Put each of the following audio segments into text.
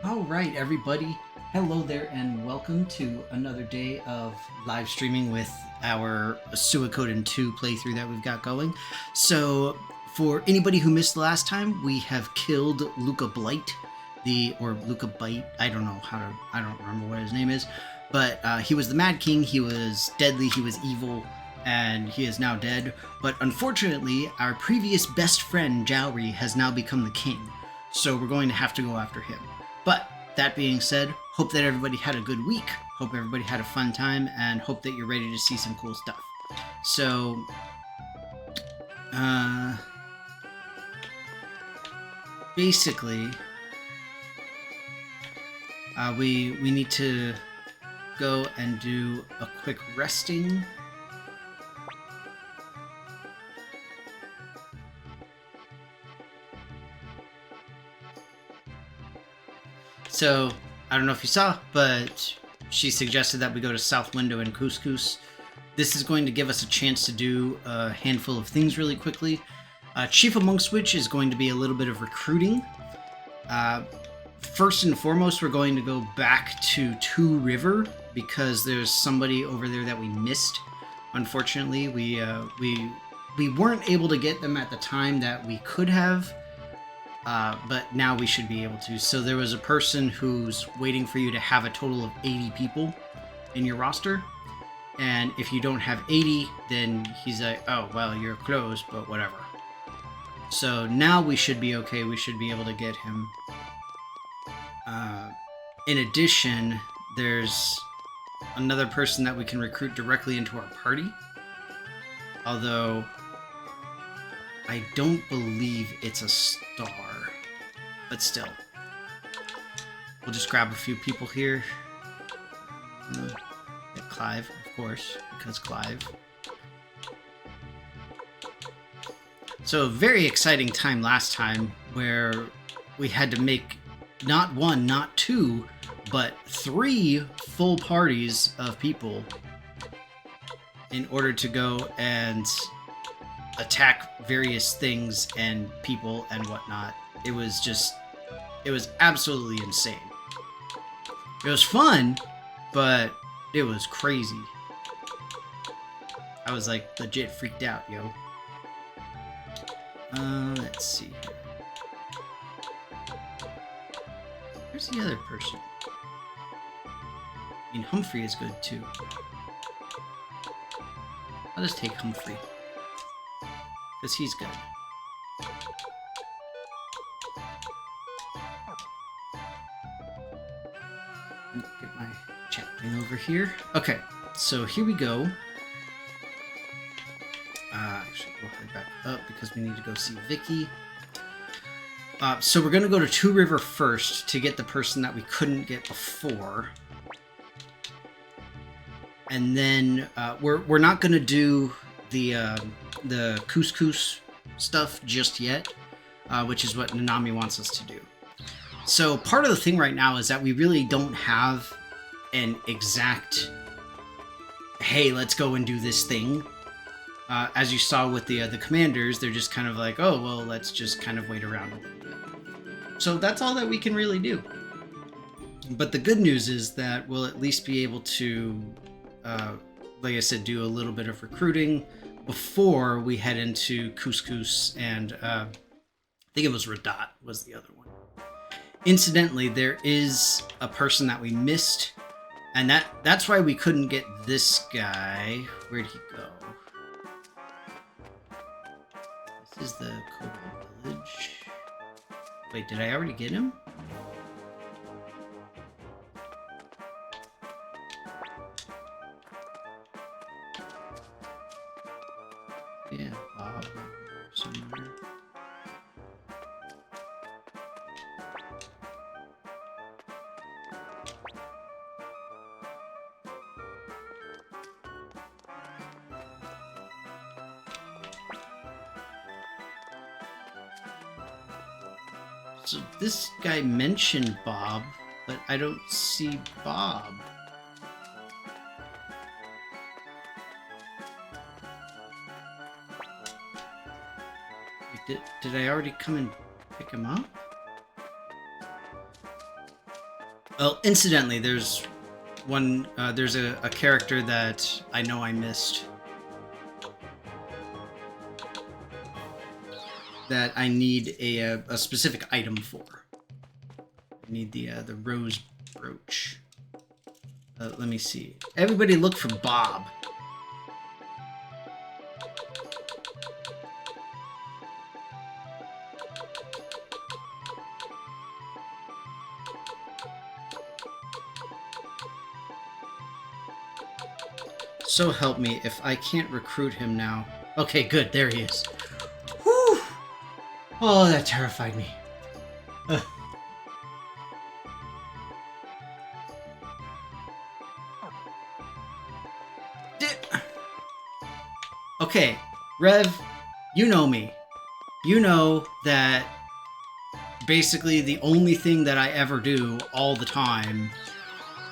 All right, everybody. Hello there, and welcome to another day of live streaming with our Suikoden 2 playthrough that we've got going. So, for anybody who missed the last time, we have killed Luca Blight, or Luca Bite. I don't know I don't remember what his name is, but he was the Mad King. He was deadly. He was evil, and he is now dead. But unfortunately, our previous best friend Jowry has now become the king. So we're going to have to go after him. But that being said, hope that everybody had a good week. Hope everybody had a fun time, and hope that you're ready to see some cool stuff. So, basically, we need to go and do a quick resting. So, I don't know if you saw, but she suggested that we go to South Window and Couscous. This is going to give us a chance to do a handful of things really quickly. Chief amongst which is going to be a little bit of recruiting. First and foremost, we're going to go back to Two River because there's somebody over there that we missed. Unfortunately, we weren't able to get them at the time that we could have. But now we should be able to. So there was a person who's waiting for you to have a total of 80 people in your roster. And if you don't have 80, then he's like, oh, well, you're closed, but whatever. So now we should be okay. We should be able to get him. In addition, there's another person that we can recruit directly into our party. Although I don't believe it's a star, but still. We'll just grab a few people here. Get Clive, of course, because Clive. So, very exciting time last time where we had to make not one, not two, but 3 full parties of people in order to go and attack various things and people and whatnot. It was absolutely insane. It was fun, but it was crazy. I was like legit freaked out, yo. Let's see here. Where's the other person? I mean, Humphrey is good too. I'll just take Humphrey. Because he's good. Get my chat thing over here. Okay, so here we go. Actually, we'll head back up because we need to go see Vicky. So we're going to go to Two River first to get the person that we couldn't get before. And then we're not going to do the couscous stuff just yet, which is what Nanami wants us to do. So part of the thing right now is that we really don't have an exact, hey, let's go and do this thing. As you saw with the commanders, they're just kind of like, oh, well, let's just kind of wait around a little bit. So that's all that we can really do. But the good news is that we'll at least be able to, like I said, do a little bit of recruiting before we head into Couscous, and I think it was Radat was the other one. Incidentally, there is a person that we missed, and that's why we couldn't get this guy. Where'd he go? This is the Kobold Village. Wait, did I already get him? Yeah, Bob somewhere. So this guy mentioned Bob, but I don't see Bob. Did I already come and pick him up? Well, incidentally, there's one. There's a character that I know I missed. That I need a specific item for. I need the rose brooch. Let me see. Everybody look for Bob. So help me if I can't recruit him now. Okay, good. There he is. Whew! Oh, that terrified me. Okay, Rev, you know me. You know that basically the only thing that I ever do all the time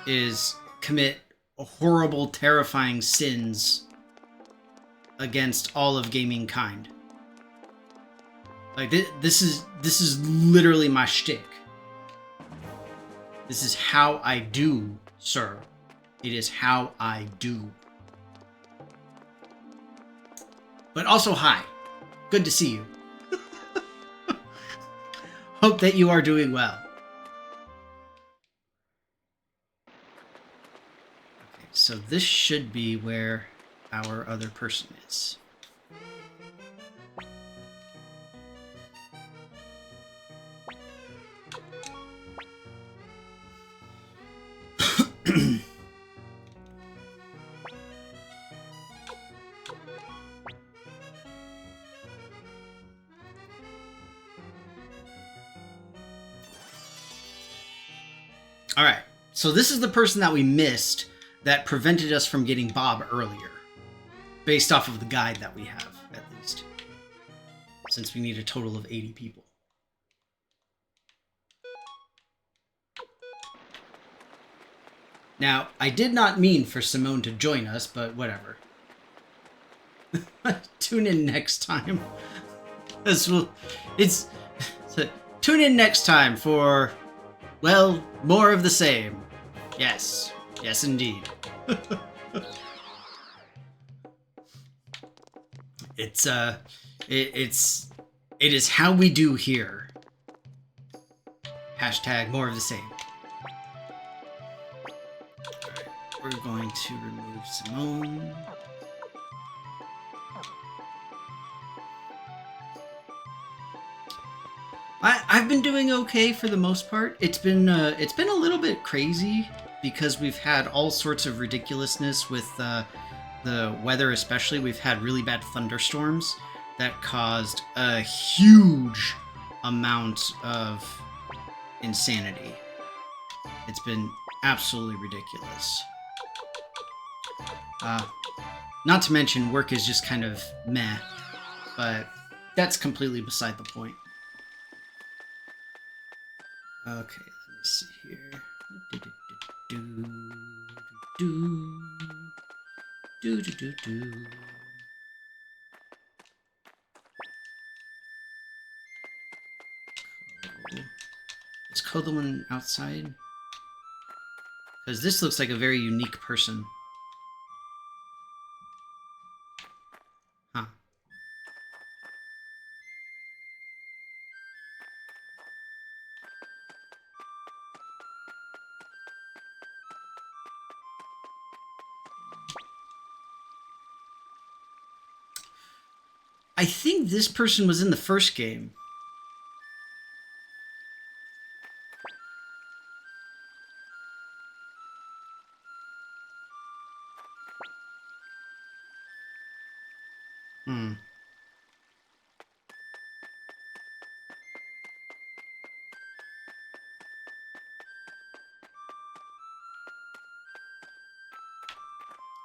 is commit horrible, terrifying sins against all of gaming kind. Like this is literally my shtick. This is how I do, sir. It is how I do. But also, hi. Good to see you. Hope that you are doing well. Okay, so this should be where our other person is. All right, so this is the person that we missed that prevented us from getting Bob earlier, based off of the guide that we have, at least, since we need a total of 80 people. Now, I did not mean for Simone to join us, but whatever. Tune in next time. Tune in next time for... well, more of the same. Yes. Yes, indeed. It is how we do here. Hashtag more of the same. Alright, we're going to remove Simone. I've been doing okay for the most part. It's been a little bit crazy because we've had all sorts of ridiculousness with the weather, especially. We've had really bad thunderstorms that caused a huge amount of insanity. It's been absolutely ridiculous. Not to mention work is just kind of meh, but that's completely beside the point. Okay, let me see here. Is Ko the one outside? Because this looks like a very unique person. Huh. I think this person was in the first game.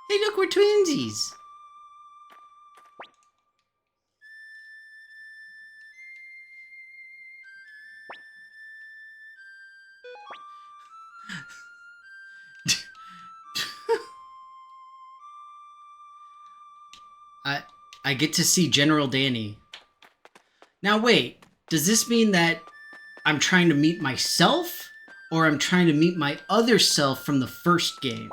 Hey, look, we're twinsies. I get to see General Danny. Now wait, does this mean that I'm trying to meet myself? or I'm trying to meet my other self from the first game.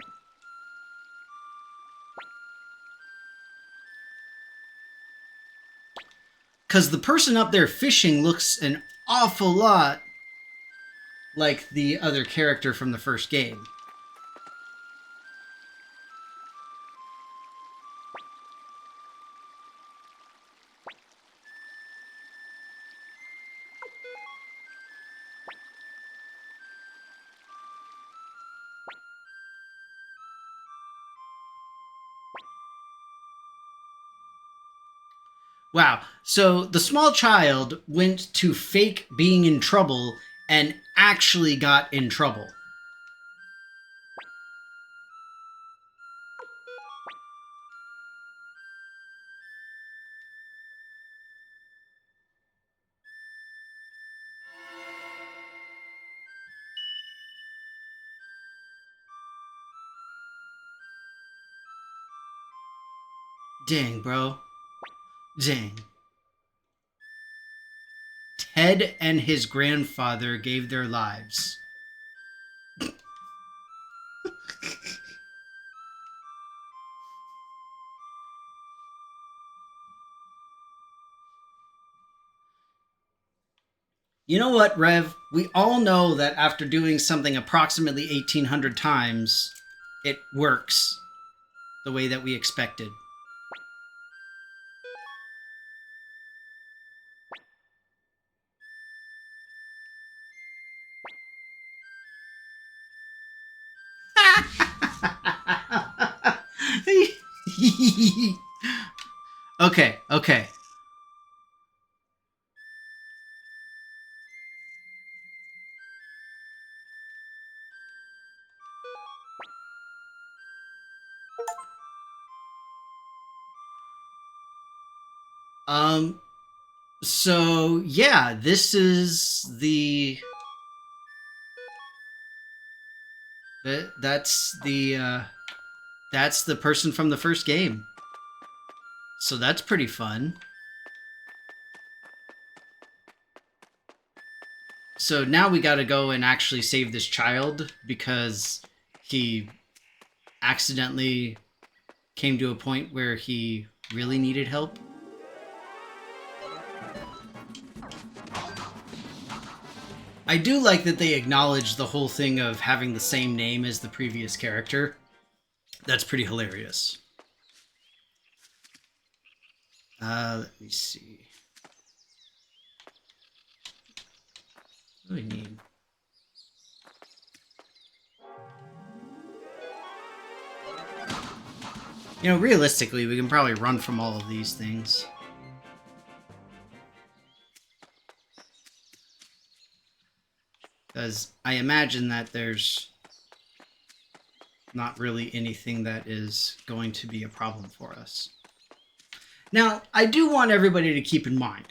Because the person up there fishing looks an awful lot like the other character from the first game. Wow. So the small child went to fake being in trouble and actually got in trouble. Dang, bro. Dang. Ted and his grandfather gave their lives. You know what, Rev? We all know that after doing something approximately 1,800 times, it works the way that we expected. Okay, okay. So yeah, this is that's the person from the first game. So that's pretty fun. So now we got to go and actually save this child because he accidentally came to a point where he really needed help. I do like that they acknowledge the whole thing of having the same name as the previous character. That's pretty hilarious. Let me see. What do we need? You know, realistically, we can probably run from all of these things. Because I imagine that there's not really anything that is going to be a problem for us. Now, I do want everybody to keep in mind,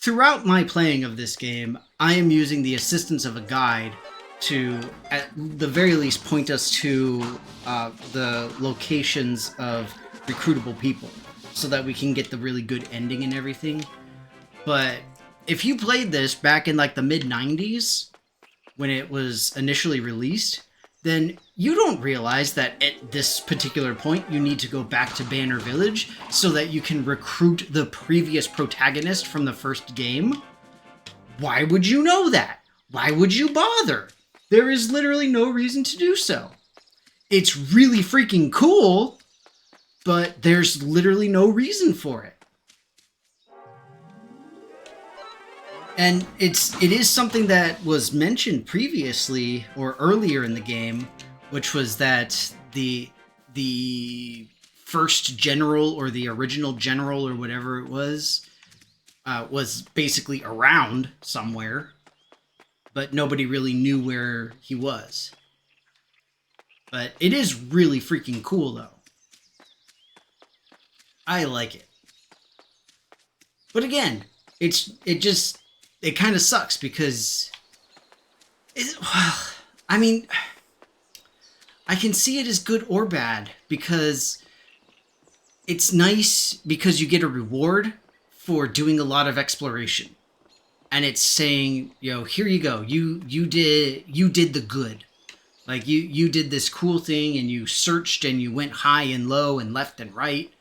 throughout my playing of this game, I am using the assistance of a guide to, at the very least, point us to the locations of recruitable people so that we can get the really good ending and everything. But if you played this back in like the mid-90s, when it was initially released, then you don't realize that at this particular point you need to go back to Banner Village so that you can recruit the previous protagonist from the first game. Why would you know that? Why would you bother? There is literally no reason to do so. It's really freaking cool, but there's literally no reason for it. And it is something that was mentioned previously or earlier in the game, which was that the first general or the original general or whatever it was basically around somewhere, but nobody really knew where he was. But it is really freaking cool, though. I like it. But again, it kind of sucks because I mean, I can see it as good or bad because it's nice because you get a reward for doing a lot of exploration. and it's saying, you know, here you go. You did the good. Like you did this cool thing, and you searched and you went high and low and left and right,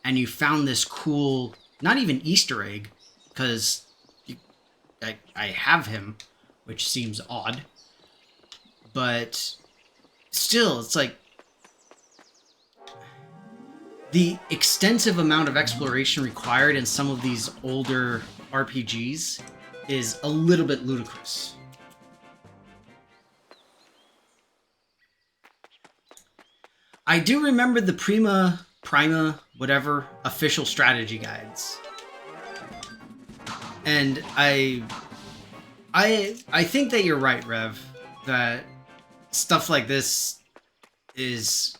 and you found this cool, not even Easter egg, because I have him, which seems odd, but still, it's like the extensive amount of exploration required in some of these older RPGs is a little bit ludicrous. I do remember the Prima, whatever, official strategy guides. And I think that you're right, Rev, that stuff like this is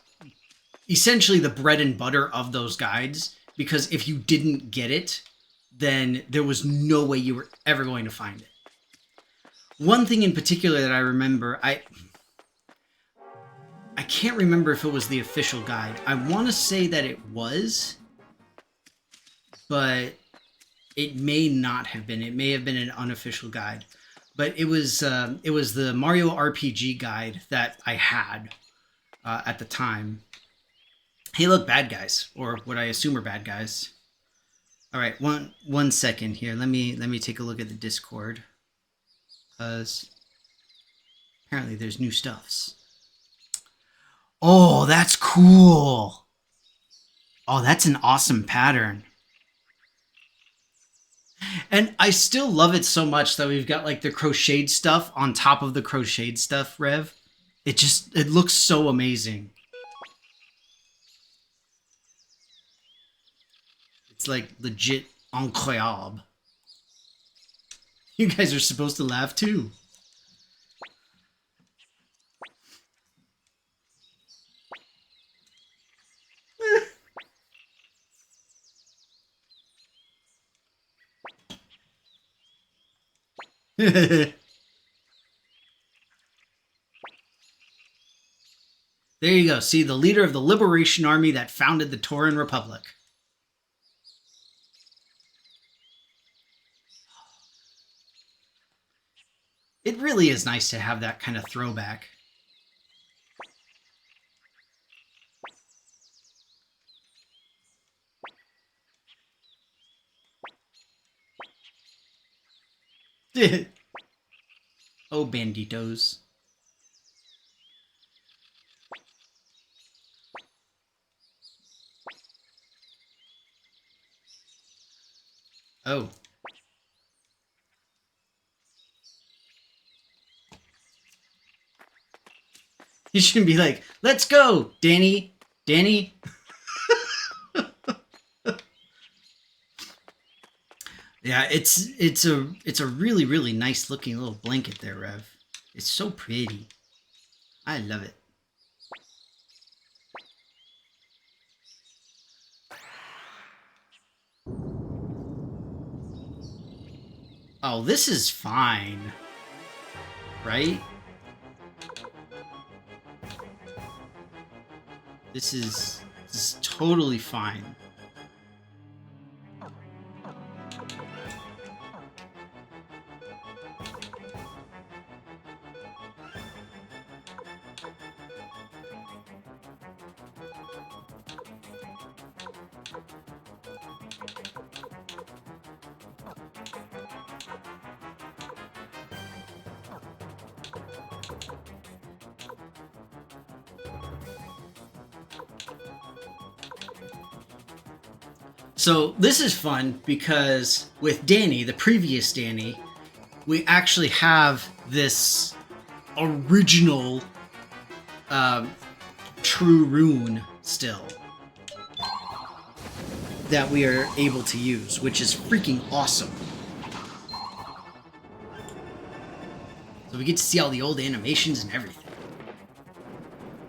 essentially the bread and butter of those guides, because if you didn't get it, then there was no way you were ever going to find it. One thing in particular that I remember, I can't remember if it was the official guide. I want to say that it was, but it may not have been. It may have been an unofficial guide. But it was the Mario RPG guide that I had at the time. Hey, look, bad guys, or what I assume are bad guys. All right, one second here. Let me take a look at the Discord, because apparently there's new stuffs. Oh, that's cool. Oh, that's an awesome pattern. And I still love it so much that we've got like the crocheted stuff on top of the crocheted stuff, Rev. It looks so amazing. It's like legit incroyable. You guys are supposed to laugh too. There you go. See, the leader of the Liberation Army that founded the Tauran Republic. It really is nice to have that kind of throwback. Oh, banditos. Oh. You shouldn't be like, let's go, Danny. Danny. Yeah, it's a really, really nice looking little blanket there, Rev. It's so pretty. I love it. Oh, this is fine. Right? This is totally fine. So this is fun because with Danny, the previous Danny, we actually have this original true rune still that we are able to use, which is freaking awesome. So we get to see all the old animations and everything.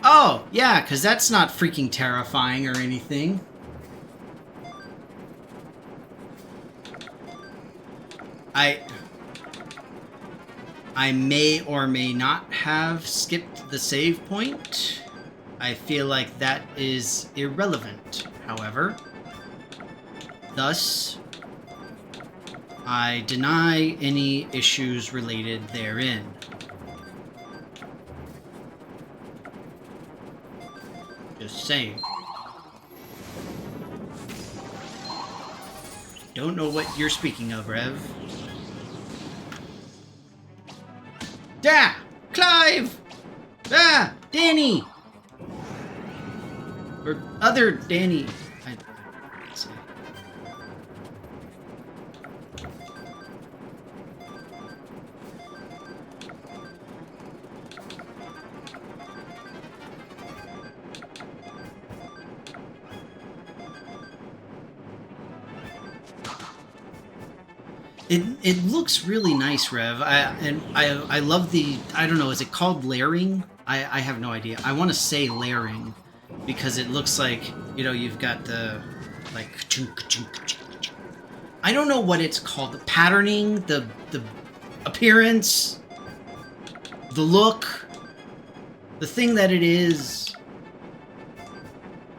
Oh, yeah, because that's not freaking terrifying or anything. I may or may not have skipped the save point. I feel like that is irrelevant, however. Thus, I deny any issues related therein. Just saying. Don't know what you're speaking of, Rev. Da! Clive! Ah! Danny! Or other Danny. I can't say. It looks really nice, Rev. I love the, I don't know, is it called layering? I have no idea. I want to say layering because it looks like, you know, you've got the like I don't know what it's called. The patterning, the appearance, the look, the thing that it is.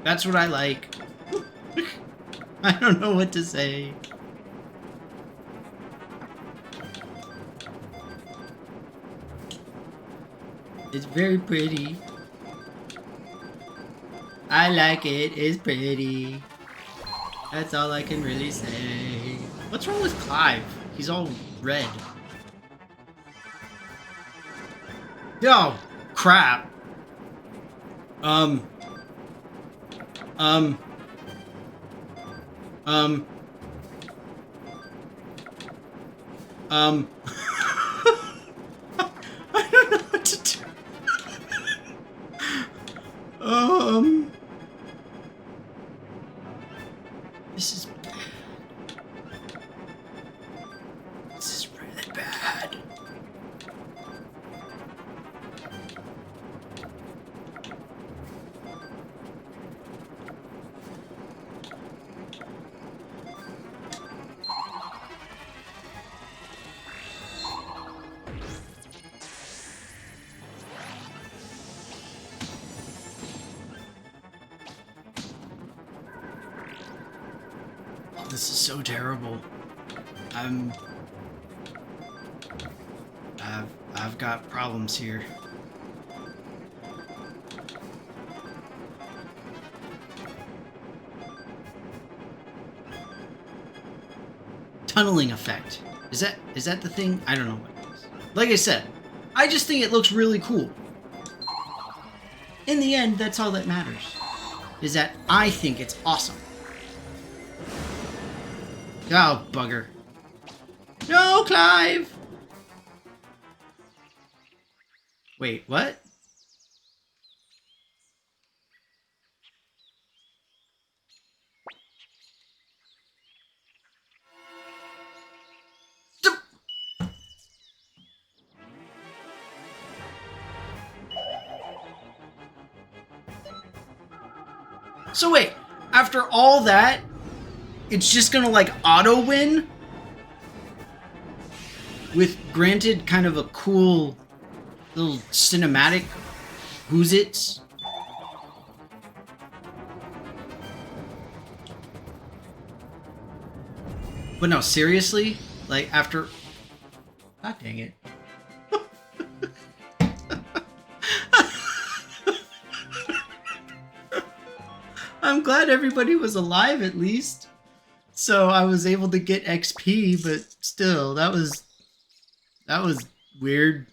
That's what I like. I don't know what to say. It's very pretty. I like it. It's pretty. That's all I can really say. What's wrong with Clive? He's all red. Oh, crap. I don't know what to do. This is bad. This is really bad. This is so terrible. I've got problems here. Tunneling effect. Is that the thing? I don't know what it is. Like I said, I just think it looks really cool. In the end, that's all that matters. Is that I think it's awesome. Oh, bugger. No, Clive! Wait, what? So wait, after all that, it's just gonna like auto win? With granted kind of a cool little cinematic who's it? But no, seriously? Like after... God dang it. I'm glad everybody was alive at least. So I was able to get XP, but still, that was weird.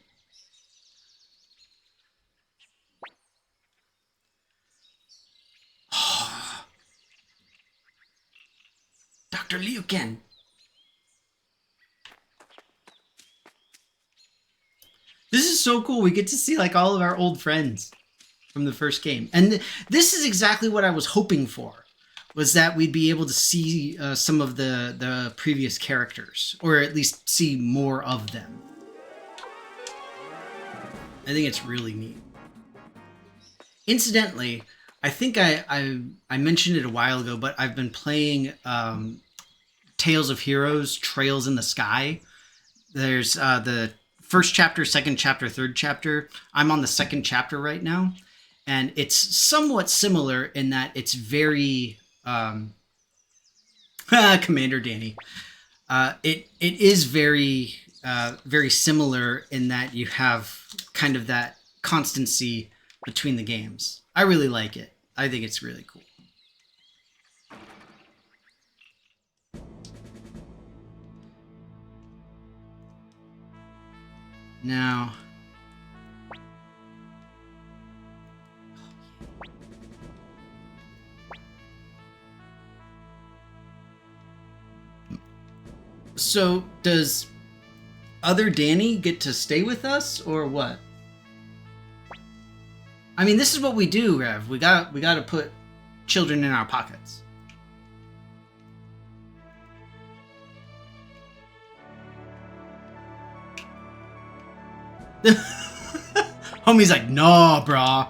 Dr. Liuken. This is so cool. We get to see like all of our old friends from the first game. And this is exactly what I was hoping for, was that we'd be able to see some of the previous characters, or at least see more of them. I think it's really neat. Incidentally, I think I mentioned it a while ago, but I've been playing Tales of Heroes, Trails in the Sky. There's the first chapter, second chapter, third chapter. I'm on the second chapter right now. And it's somewhat similar in that it's very... Commander Danny. It is very similar in that you have kind of that constancy between the games. I really like it. I think it's really cool. Now, so does other Danny get to stay with us or what? I mean, this is what we do, Rev. We got to put children in our pockets. Homie's like, nah, brah.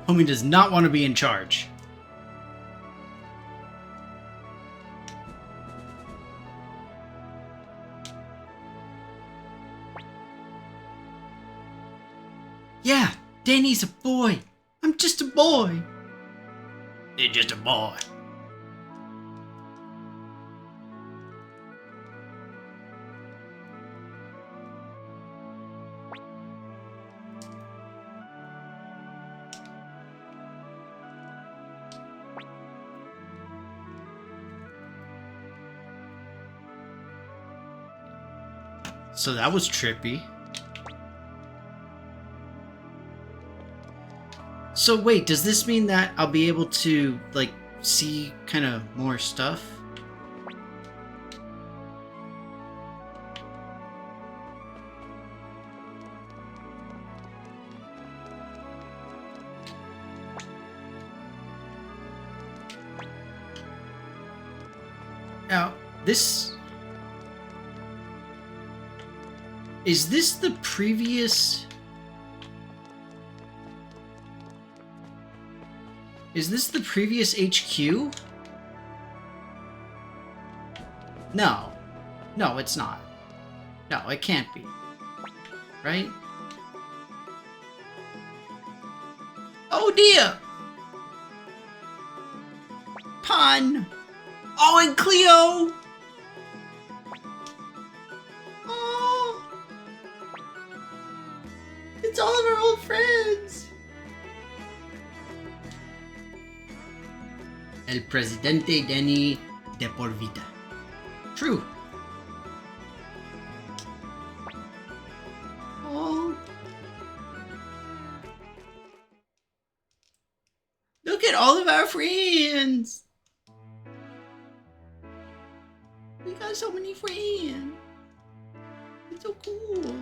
Homie does not want to be in charge. Yeah, Danny's a boy. I'm just a boy. You're just a boy. So that was trippy. So wait, does this mean that I'll be able to, like, see kind of more stuff? Now, this... Is this the previous... Is this the previous HQ? No. No, it's not. No, it can't be. Right? Oh dear! Pun! Oh, and Cleo! Oh! It's all of our old friends! El Presidente Danny de por vida. True. Oh. Look at all of our friends. We got so many friends. It's so cool.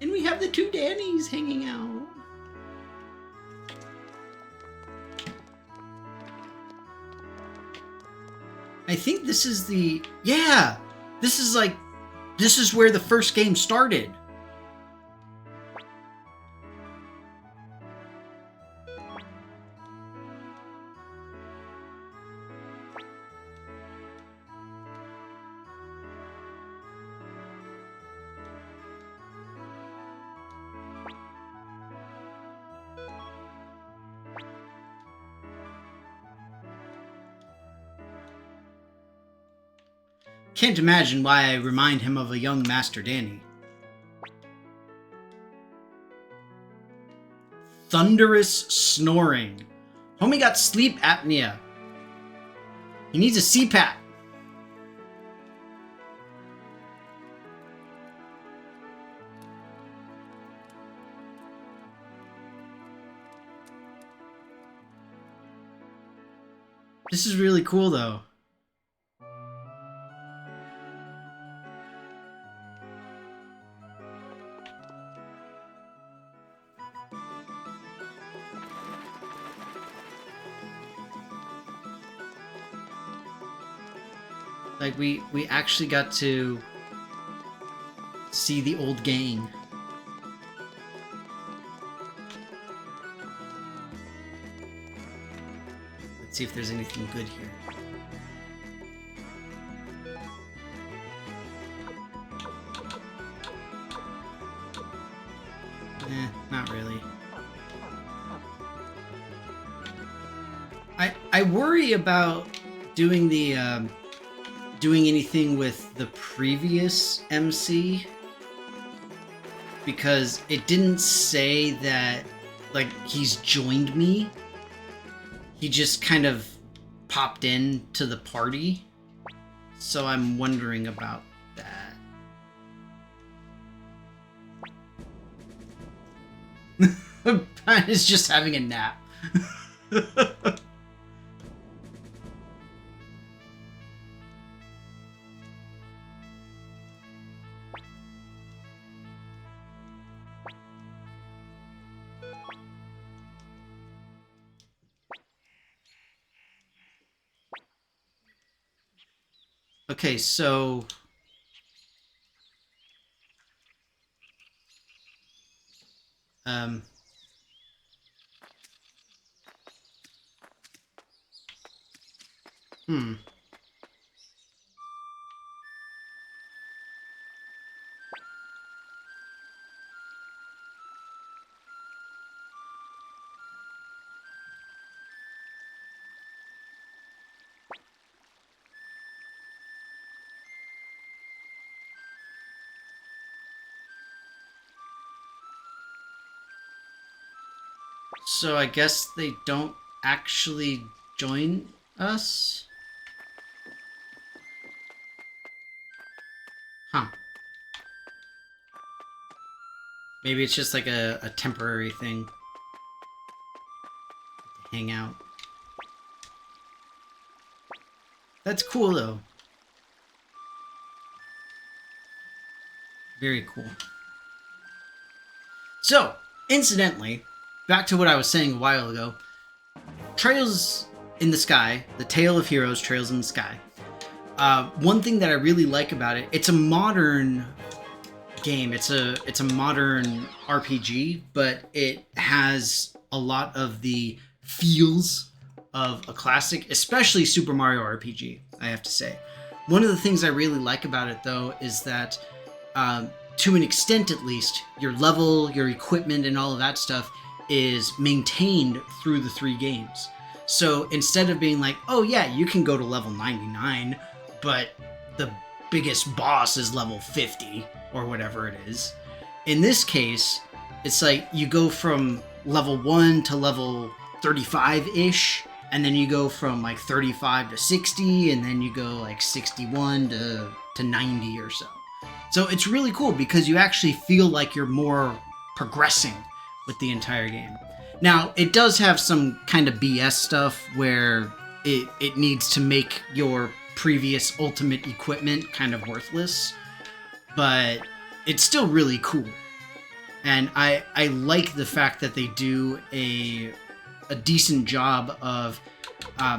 And we have the two Dannys hanging out. I think this is the... Yeah! This is like... This is where the first game started. Can't imagine why I remind him of a young Master Danny. Thunderous snoring. Homie got sleep apnea. He needs a CPAP. This is really cool though. Like, we actually got to see the old gang. Let's see if there's anything good here. Not really. I worry about doing the doing anything with the previous MC because it didn't say that like he's joined me. He just kind of popped in to the party. So I'm wondering about that. Brian is just having a nap. Okay, so hmm. So I guess they don't actually join us? Huh. Maybe it's just like a temporary thing. To hang out. That's cool though. Very cool. So, incidentally, back to what I was saying a while ago. Trails in the Sky, the Tale of Heroes, Trails in the Sky. One thing that I really like about it, it's a modern game. It's a modern RPG, but it has a lot of the feels of a classic, especially Super Mario RPG, I have to say. One of the things I really like about it, though, is that to an extent at least, your level, your equipment, and all of that stuff is maintained through the 3 games. So instead of being like, oh yeah, you can go to level 99, but the biggest boss is level 50, or whatever it is. In this case, it's like you go from level 1 to level 35-ish, and then you go from like 35 to 60, and then you go like 61 to 90 or so. So it's really cool because you actually feel like you're more progressing with the entire game. Now, it does have some kind of BS stuff where it needs to make your previous ultimate equipment kind of worthless, but it's still really cool. And I like the fact that they do a decent job of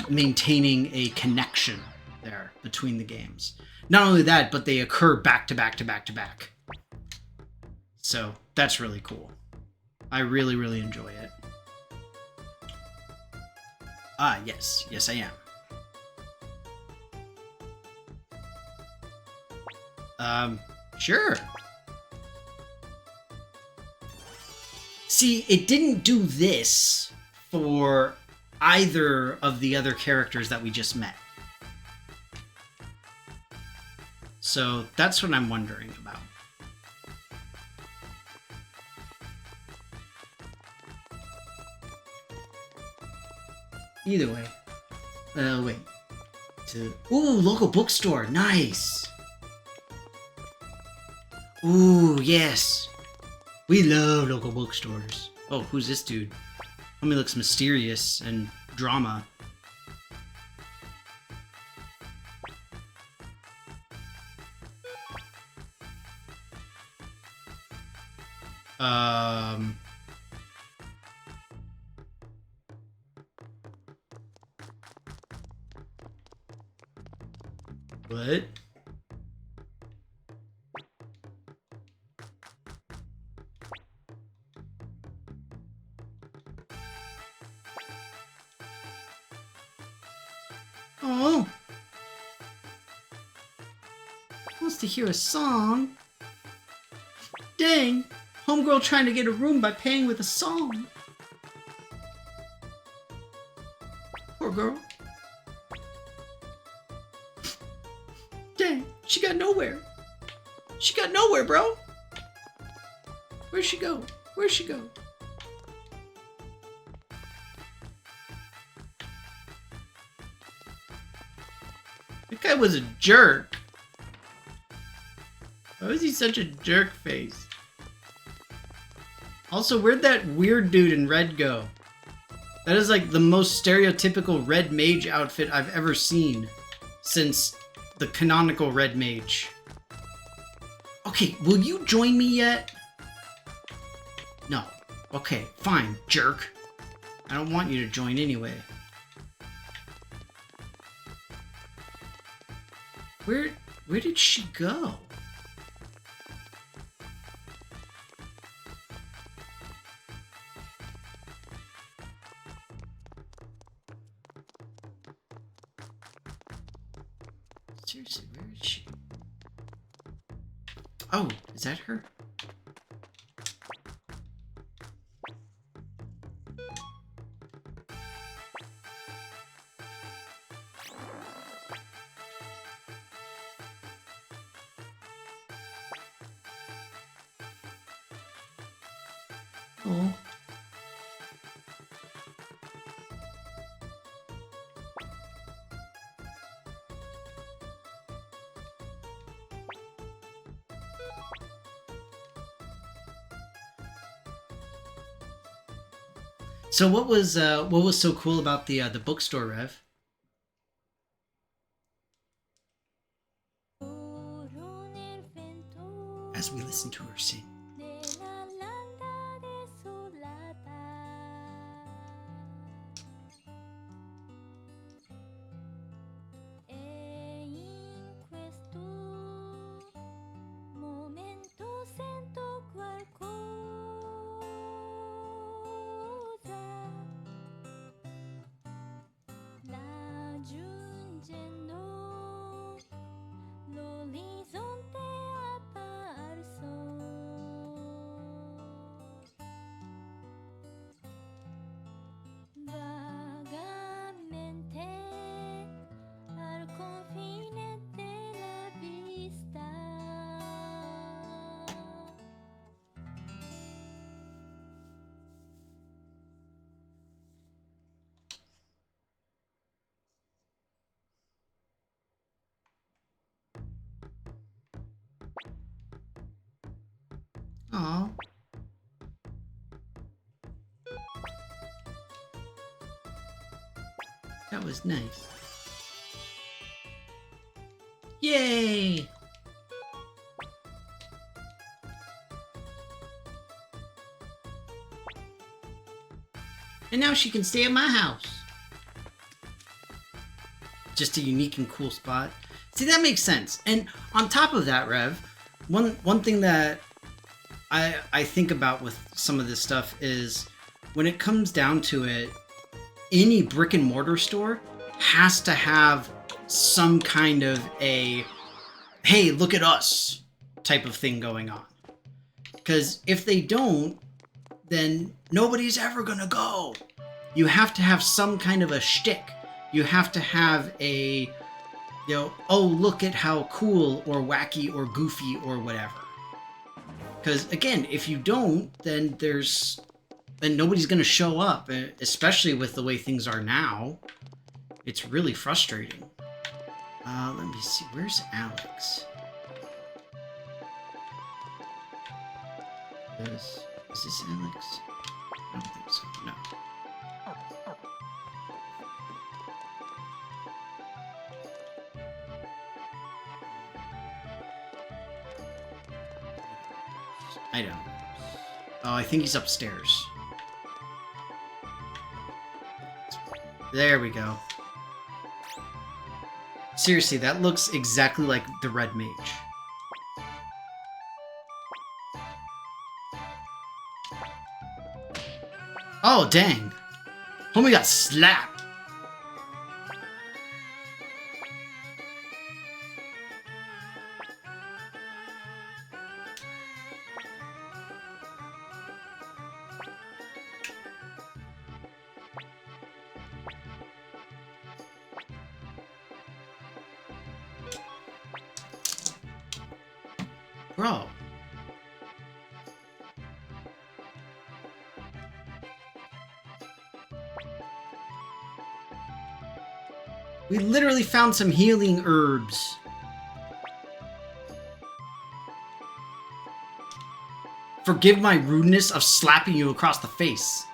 maintaining a connection there between the games. Not only that, but they occur back to back to back to back. So that's really cool. I really, really enjoy it. Ah, yes. Yes, I am. Sure. See, it didn't do this for either of the other characters that we just met. So that's what I'm wondering about. Either way. Wait. Ooh, local bookstore. Nice. Ooh, yes. We love local bookstores. Oh, who's this dude? Homie looks mysterious and drama. What? Oh. Wants to hear a song? Dang. Homegirl trying to get a room by paying with a song. Poor girl. Dang, she got nowhere. She got nowhere, bro. Where'd she go? Where'd she go? That guy was a jerk. Why was he such a jerk face? Also, where'd that weird dude in red go? That is like the most stereotypical red mage outfit I've ever seen since the canonical red mage. Okay, will you join me yet? No. Okay, fine, jerk. I don't want you to join anyway. Where did she go? Seriously, where is she? Oh, is that her? Oh. So what was so cool about the bookstore, Rev? As we listen to her sing. Aw. That was nice. Yay! And now she can stay at my house. Just a unique and cool spot. See, that makes sense. And on top of that, Rev, one thing that I think about with some of this stuff is when it comes down to it, any brick and mortar store has to have some kind of a, hey, look at us type of thing going on. Because if they don't, then nobody's ever gonna go. You have to have some kind of a shtick. You have to have a, you know, oh, look at how cool or wacky or goofy or whatever. Because again, if you don't, then nobody's gonna show up, especially with the way things are now. It's really frustrating. Let me see, where's Alex? Is this Alex? I don't think so, no. I don't. Oh, I think he's upstairs. There we go. Seriously, that looks exactly like the red mage. Oh, dang. Homie got slapped. Bro. We literally found some healing herbs. Forgive my rudeness of slapping you across the face.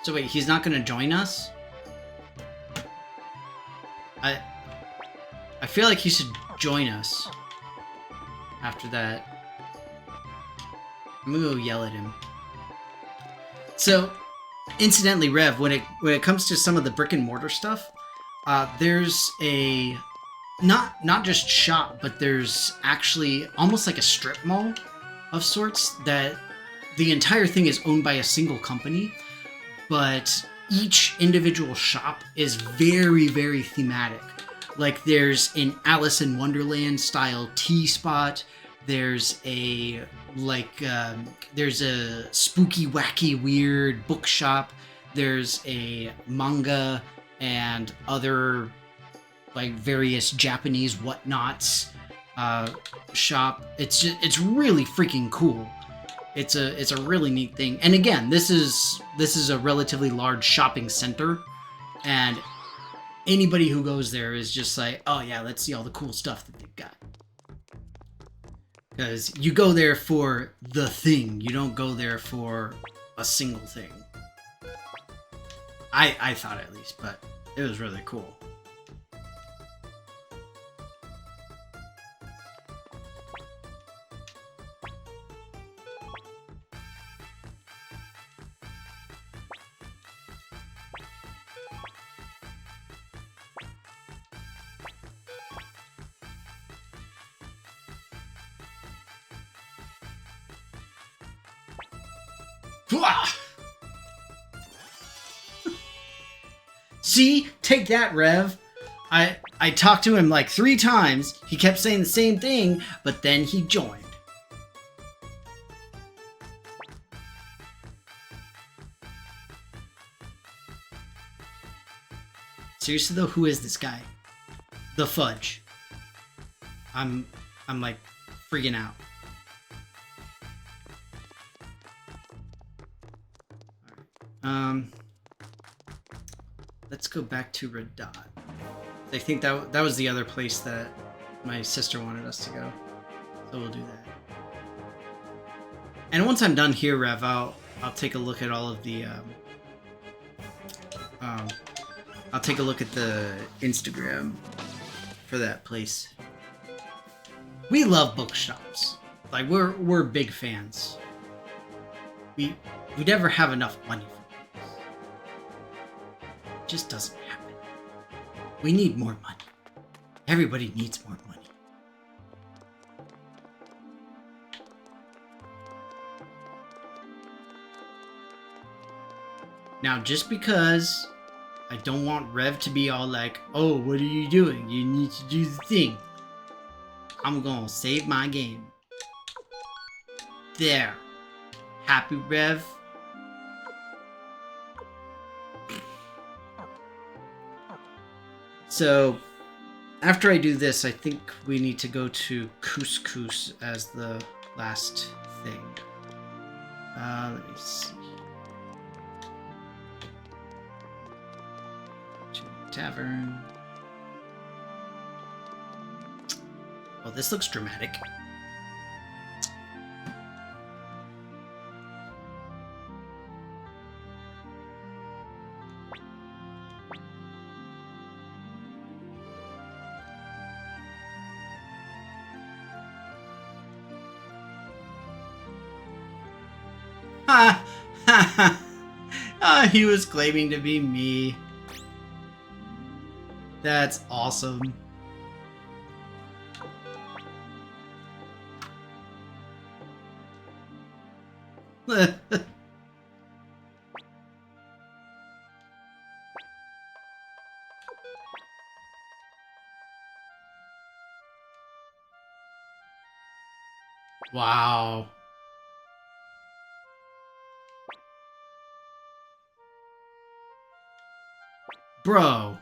So wait, he's not gonna join us? I feel like he should join us. After that. I'm gonna go yell at him. So, incidentally, Rev, when it comes to some of the brick and mortar stuff, there's a not just shop, but there's actually almost like a strip mall of sorts that the entire thing is owned by a single company, but each individual shop is very, very thematic. Like there's an Alice in Wonderland style tea spot. There's a there's a spooky, wacky, weird bookshop. There's a manga and other like various Japanese whatnots shop. It's really freaking cool. It's a really neat thing. And again, this is a relatively large shopping center, and anybody who goes there is just like, oh yeah, let's see all the cool stuff that they've got. Because you go there for the thing, you don't go there for a single thing. I thought at least, but it was really cool. See? Take that, Rev. I talked to him like 3 times. He kept saying the same thing, but then he joined. Seriously though, who is this guy? The Fudge. I'm like freaking out. Let's go back to Red Dot. I think that was the other place that my sister wanted us to go. So we'll do that. And once I'm done here, Rev, I'll take a look at all of the I'll take a look at the Instagram for that place. We love bookshops. Like we're big fans. We never have enough money for books. It just doesn't happen. We need more money. Everybody needs more money. Now, just because I don't want Rev to be all like, oh, what are you doing? You need to do the thing. I'm gonna save my game. There. Happy, Rev? So, after I do this, I think we need to go to Couscous as the last thing. Let me see. Tavern. Oh, this looks dramatic. Ha ha ha! Ah, he was claiming to be me. That's awesome. Wow. Bro.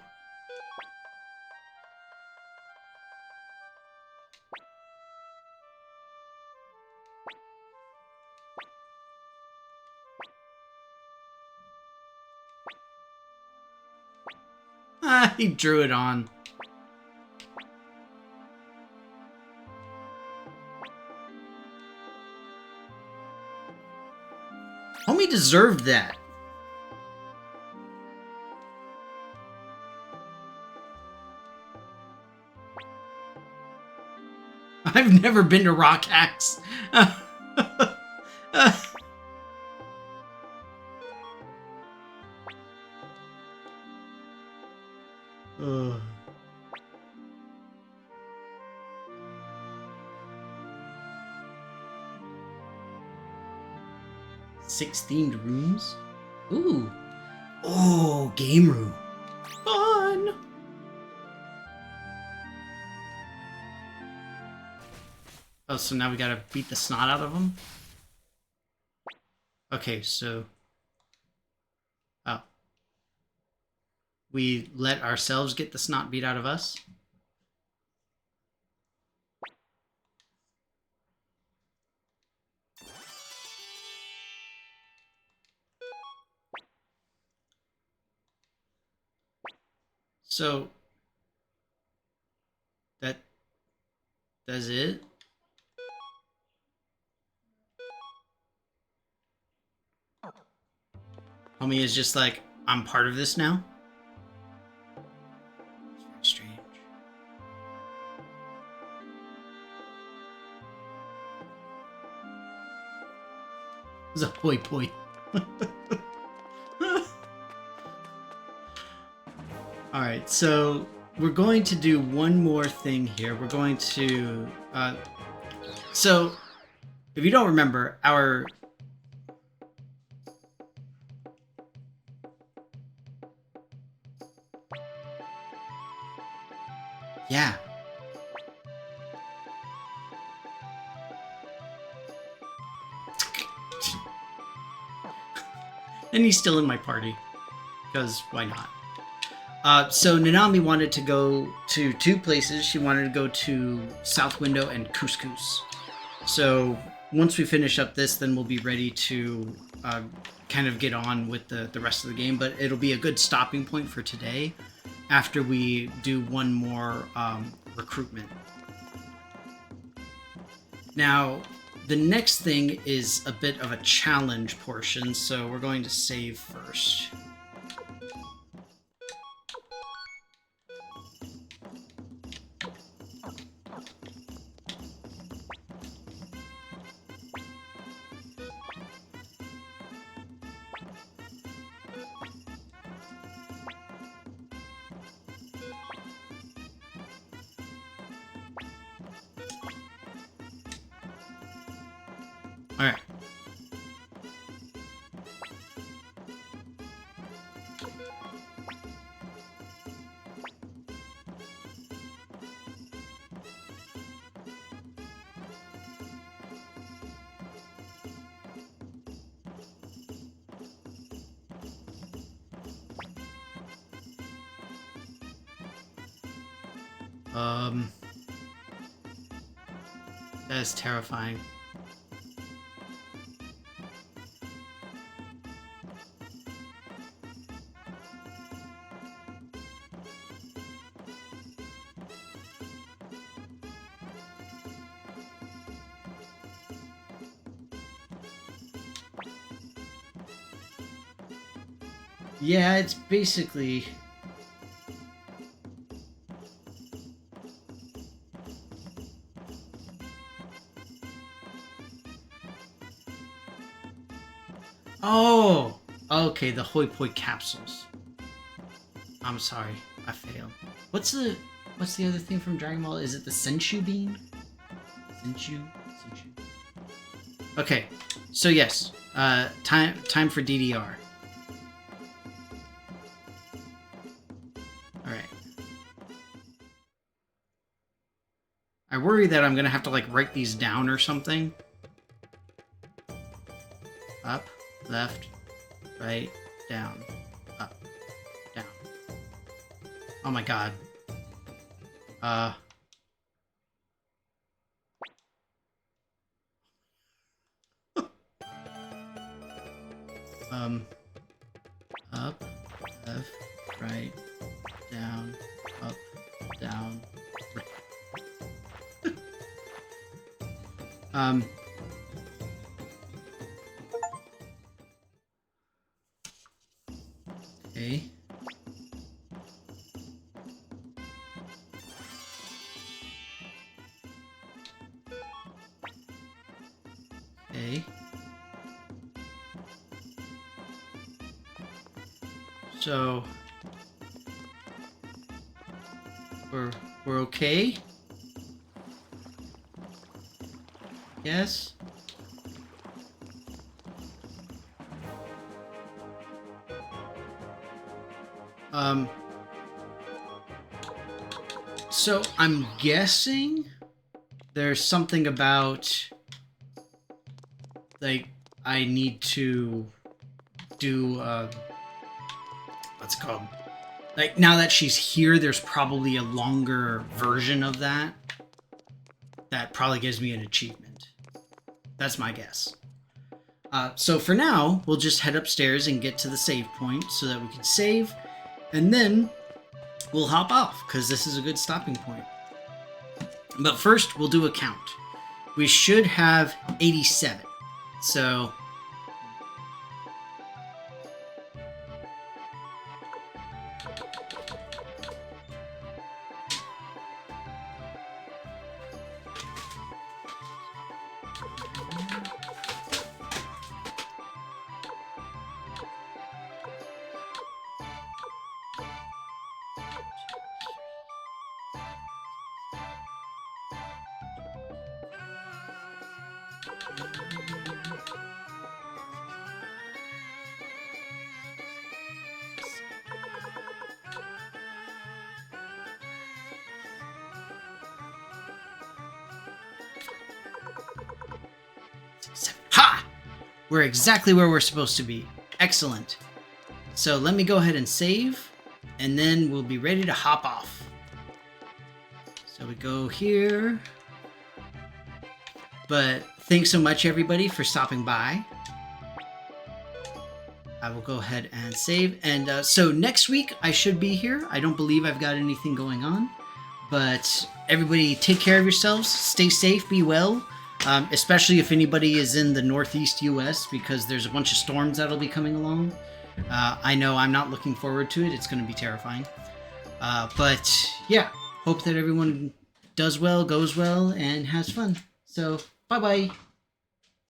He drew it on. Homie deserved that. I've never been to Rock Axe. Ugh. 16 rooms? Ooh. Oh, game room. Fun! Oh, so now we gotta beat the snot out of them? Okay, so... Oh. We let ourselves get the snot beat out of us? So... That's it? Homie is just like, I'm part of this now? It's very strange. It's a hoi poi. Alright, so we're going to do one more thing here. We're going to... so, if you don't remember, our... Yeah. And he's still in my party. Because why not? So Nanami wanted to go to two places. She wanted to go to South Window and Couscous. So once we finish up this, then we'll be ready to kind of get on with the rest of the game. But it'll be a good stopping point for today after we do one more recruitment. Now, the next thing is a bit of a challenge portion, so we're going to save first. Alright. That is terrifying. Yeah, it's basically... Oh! Okay, the hoi poi capsules. I'm sorry, I failed. What's the other thing from Dragon Ball? Is it the Senchu bean? Senchu? Okay, so yes, time for DDR. Alright. I worry that I'm gonna have to, like, write these down or something. Up, left, right, down, up, down. Oh my god. Up, left, right, down, up, down. Okay. Okay. So we're okay? Yes? So I'm guessing there's something about, like, I need to do, what's it called? Like, now that she's here, there's probably a longer version of that. That probably gives me an achievement. That's my guess. So for now, we'll just head upstairs and get to the save point so that we can save, and then we'll hop off, because this is a good stopping point. But first, we'll do a count. We should have 87. So... Ha! We're exactly where we're supposed to be. Excellent. So let me go ahead and save, and then we'll be ready to hop off. So we go here. But thanks so much, everybody, for stopping by. I will go ahead and save. And so next week, I should be here. I don't believe I've got anything going on. But everybody, take care of yourselves. Stay safe. Be well. Especially if anybody is in the Northeast U.S., because there's a bunch of storms that'll be coming along. I know I'm not looking forward to it. It's going to be terrifying. But yeah, hope that everyone does well, goes well, and has fun. So, bye-bye.